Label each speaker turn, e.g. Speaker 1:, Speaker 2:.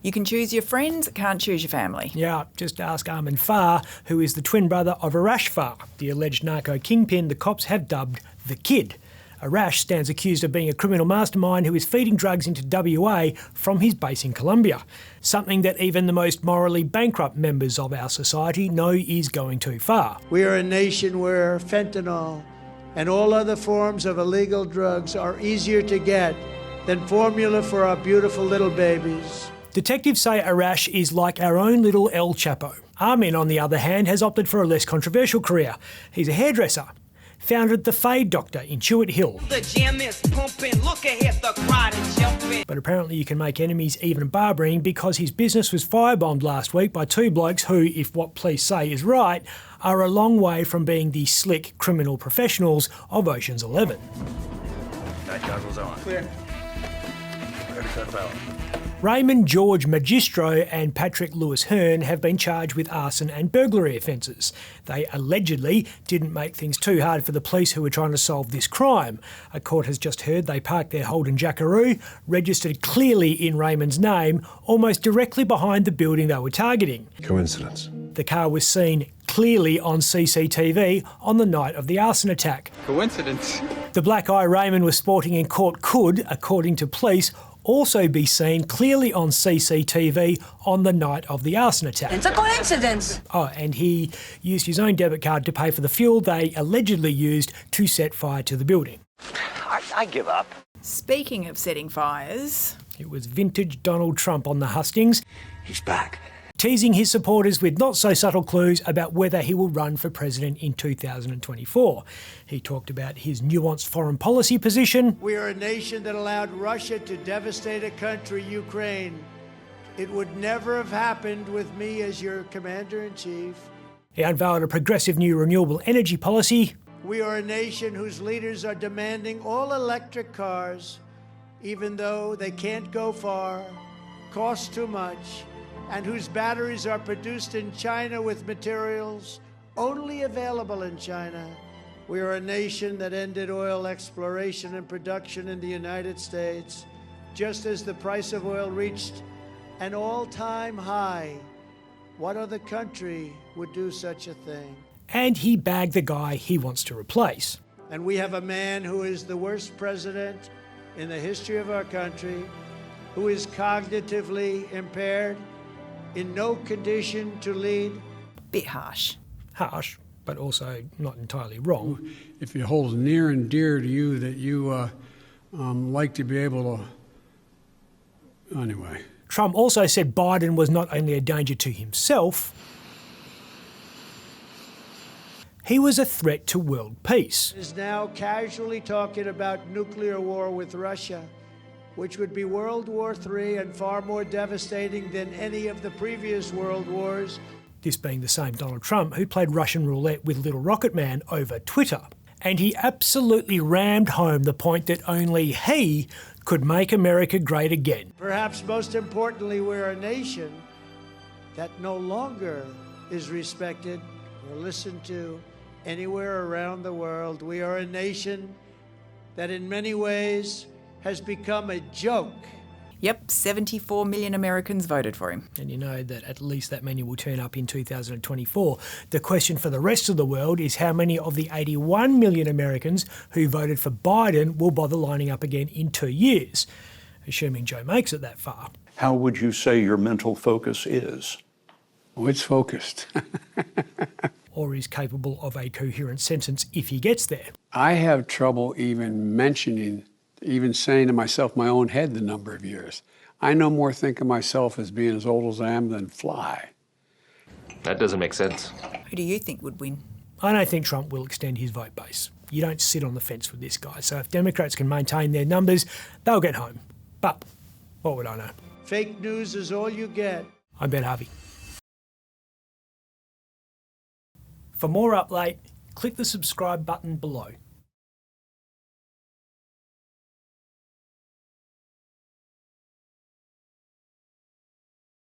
Speaker 1: You can choose your friends, can't choose your family.
Speaker 2: Yeah, just ask Armin Far, who is the twin brother of Arash Far, the alleged narco kingpin the cops have dubbed the Kid. Arash stands accused of being a criminal mastermind who is feeding drugs into WA from his base in Colombia, something that even the most morally bankrupt members of our society know is going too far.
Speaker 3: We are a nation where fentanyl and all other forms of illegal drugs are easier to get than formula for our beautiful little babies.
Speaker 2: Detectives say Arash is like our own little El Chapo. Armin, on the other hand, has opted for a less controversial career. He's a hairdresser. Founded the Fade Doctor in Chewett Hill.
Speaker 4: The gym is pumping, look ahead, the crowd is jumping.
Speaker 2: But apparently you can make enemies even barbering, because his business was firebombed last week by two blokes who, if what police say is right, are a long way from being the slick criminal professionals of Ocean's 11.
Speaker 5: Night goggles on. Clear. Ready, set, power.
Speaker 2: Raymond George Magistro and Patrick Lewis Hearn have been charged with arson and burglary offences. They allegedly didn't make things too hard for the police who were trying to solve this crime. A court has just heard they parked their Holden Jackaroo, registered clearly in Raymond's name, almost directly behind the building they were targeting.
Speaker 6: Coincidence.
Speaker 2: The car was seen clearly on CCTV on the night of the arson attack.
Speaker 7: Coincidence.
Speaker 2: The black eye Raymond was sporting in court could, according to police, also be seen clearly on CCTV on the night of the arson attack.
Speaker 8: It's a coincidence.
Speaker 2: Oh, and he used his own debit card to pay for the fuel they allegedly used to set fire to the building.
Speaker 5: I give up.
Speaker 1: Speaking of setting fires...
Speaker 2: It was vintage Donald Trump on the hustings.
Speaker 5: He's back.
Speaker 2: Teasing his supporters with not-so-subtle clues about whether he will run for president in 2024. He talked about his nuanced foreign policy position.
Speaker 3: We are a nation that allowed Russia to devastate a country, Ukraine. It would never have happened with me as your commander-in-chief.
Speaker 2: He unveiled a progressive new renewable energy policy.
Speaker 3: We are a nation whose leaders are demanding all electric cars, even though they can't go far, cost too much, and whose batteries are produced in China with materials only available in China. We are a nation that ended oil exploration and production in the United States, just as the price of oil reached an all-time high. What other country would do such a thing?
Speaker 2: And he bagged the guy he wants to replace.
Speaker 3: And we have a man who is the worst president in the history of our country, who is cognitively impaired, in no condition to lead.
Speaker 1: Bit harsh.
Speaker 2: Harsh, but also not entirely wrong.
Speaker 7: If it holds near and dear to you that you like to be able to... Anyway.
Speaker 2: Trump also said Biden was not only a danger to himself, he was a threat to world peace.
Speaker 3: Is now casually talking about nuclear war with Russia, which would be World War III and far more devastating than any of the previous world wars.
Speaker 2: This being the same Donald Trump who played Russian roulette with Little Rocket Man over Twitter. And he absolutely rammed home the point that only he could make America great again.
Speaker 3: Perhaps most importantly, we're a nation that no longer is respected or listened to anywhere around the world. We are a nation that in many ways has become a joke.
Speaker 1: Yep, 74 million Americans voted for him.
Speaker 2: And you know that at least that many will turn up in 2024. The question for the rest of the world is how many of the 81 million Americans who voted for Biden will bother lining up again in 2 years, assuming Joe makes it that far.
Speaker 6: How would you say your mental focus is?
Speaker 7: Oh, it's focused.
Speaker 2: Or is capable of a coherent sentence if he gets there.
Speaker 7: I have trouble even saying to myself, my own head, the number of years. I no more think of myself as being as old as I am than fly.
Speaker 9: That doesn't make sense.
Speaker 1: Who do you think would win?
Speaker 2: I don't think Trump will extend his vote base. You don't sit on the fence with this guy. So if Democrats can maintain their numbers, they'll get home. But what would I know?
Speaker 3: Fake news is all you get.
Speaker 2: I'm Ben Harvey. For more Up Late, click the subscribe button below.